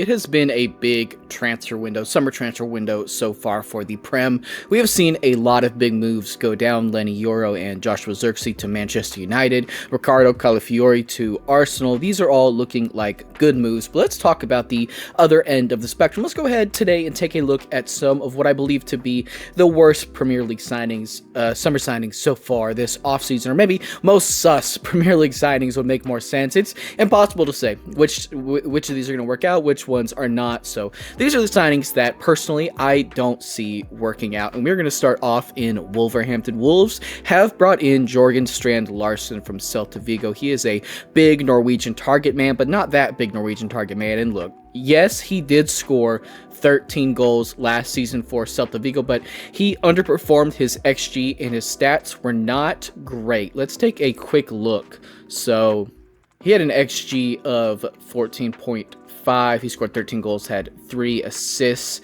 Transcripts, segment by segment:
It has been a big summer transfer window so far for the Prem. We have seen a lot of big moves go down. Lenny Yoro and Joshua Zirkzee to Manchester United, Ricardo Calafiori to Arsenal. These are all looking like good moves, but let's talk about the other end of the spectrum. Let's go ahead today and take a look at some of what I believe to be the worst Premier League signings, summer signings so far this offseason, or maybe most sus Premier League signings would make more sense. It's impossible to say which of these are going to work out, which ones are not. So these are the signings that personally I don't see working out. And we're going to start off in Wolverhampton. Wolves have brought in Jorgen Strand Larsen from Celta Vigo. He is a big Norwegian target man, but not that big Norwegian target man. And look, yes, he did score 13 goals last season for Celta Vigo, but he underperformed. His XG and his stats were not great. Let's take a quick look. So he had an XG of 14.5. He scored 13 goals, had 3 assists.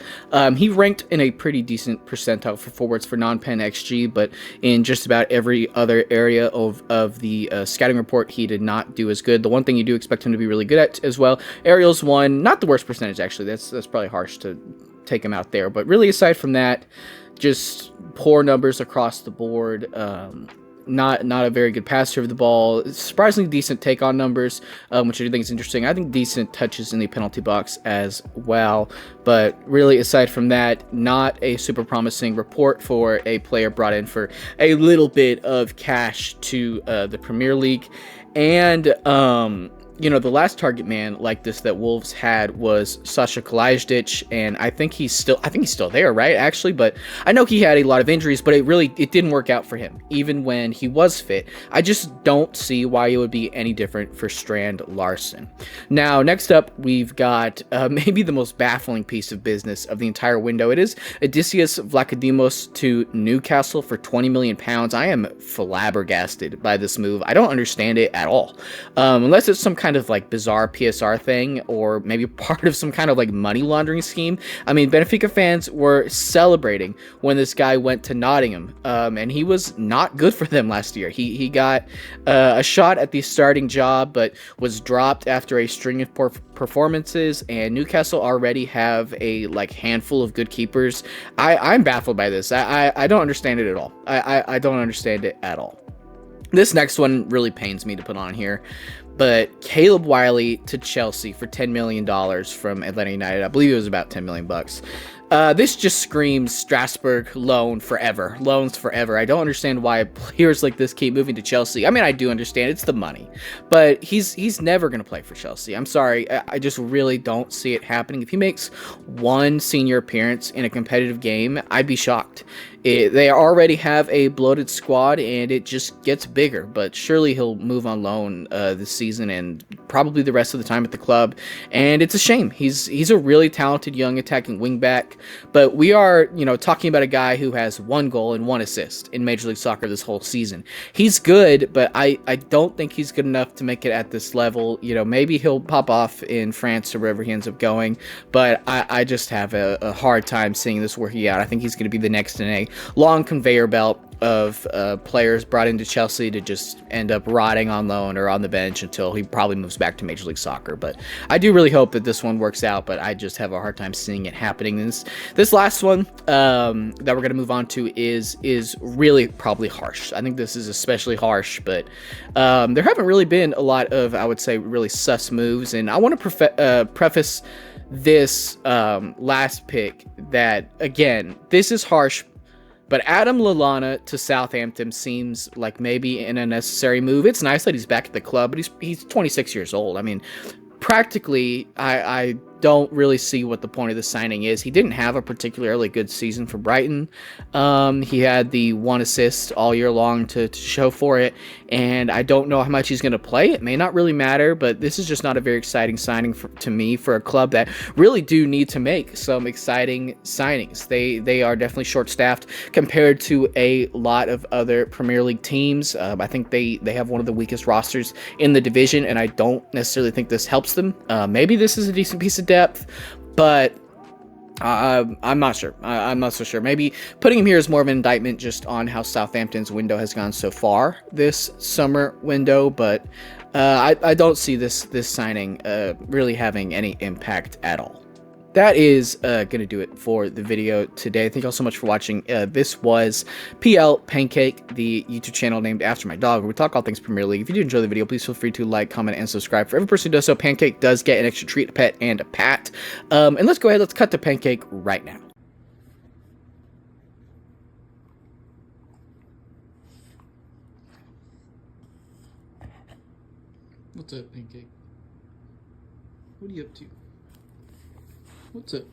He ranked in a pretty decent percentile for forwards for non-pen XG, but in just about every other area of the scouting report, he did not do as good. The one thing you do expect him to be really good at as well, aerials 1, not the worst percentage actually. That's probably harsh to take him out there, but really aside from that, just poor numbers across the board. Not a very good passer of the ball. Surprisingly decent take-on numbers, which I do think is interesting. I think decent touches in the penalty box as well. But really, aside from that, not a super promising report for a player brought in for a little bit of cash to the Premier League. And the last target man like this that Wolves had was Sasha Kalajdzic, and I think he's still there, right? Actually, but I know he had a lot of injuries, but it didn't work out for him, even when he was fit. I just don't see why it would be any different for Strand Larsen. Now, next up, we've got maybe the most baffling piece of business of the entire window. It is Odysseus Vlachodimos to Newcastle for £20 million. I am flabbergasted by this move. I don't understand it at all, unless it's some kind of like bizarre PSR thing, or maybe part of some kind of like money laundering scheme. I mean, Benfica fans were celebrating when this guy went to Nottingham, and he was not good for them last year. He got a shot at the starting job, but was dropped after a string of poor performances, and Newcastle already have a handful of good keepers. I'm baffled by this. I don't understand it at all. I don't understand it at all. This next one really pains me to put on here, but Caleb Wiley to Chelsea for $10 million from Atlanta United. I believe it was about $10 million. This just screams Strasbourg loans forever. I don't understand why players like this keep moving to Chelsea. I mean, I do understand it's the money, but he's never going to play for Chelsea. I'm sorry. I just really don't see it happening. If he makes one senior appearance in a competitive game, I'd be shocked. They already have a bloated squad, and it just gets bigger, but surely he'll move on loan this season and probably the rest of the time at the club, and it's a shame. He's a really talented young attacking wingback, but we are talking about a guy who has 1 goal and 1 assist in Major League Soccer this whole season. He's good, but I don't think he's good enough to make it at this level. Maybe he'll pop off in France or wherever he ends up going, but I just have a hard time seeing this working out. I think he's going to be the next in a long conveyor belt of players brought into Chelsea to just end up rotting on loan or on the bench until he probably moves back to Major League Soccer. But I do really hope that this one works out, but I just have a hard time seeing it happening. This last one that we're going to move on to is really probably harsh. I think this is especially harsh, but there haven't really been a lot of, I would say, really sus moves, and I want to preface this last pick that, again, this is harsh, but Adam Lallana to Southampton seems like maybe an unnecessary move. It's nice that he's back at the club, but he's 26 years old. I mean, practically, I don't really see what the point of the signing is. He didn't have a particularly good season for Brighton. He had the 1 assist all year long to show for it, and I don't know how much he's going to play. It may not really matter, but this is just not a very exciting signing to me for a club that really do need to make some exciting signings. They are definitely short-staffed compared to a lot of other Premier League teams. I think they have one of the weakest rosters in the division, and I don't necessarily think this helps them. Maybe this is a decent piece of depth, but I'm not sure. I'm not so sure. Maybe putting him here is more of an indictment just on how Southampton's window has gone so far this summer window, but I don't see this signing really having any impact at all. That is going to do it for the video today. Thank you all so much for watching. This was PL Pancake, the YouTube channel named after my dog, where we talk all things Premier League. If you did enjoy the video, please feel free to like, comment, and subscribe. For every person who does so, Pancake does get an extra treat, a pet, and a pat. And let's go ahead. Let's cut to Pancake right now. What's up, Pancake? What are you up to? What's up?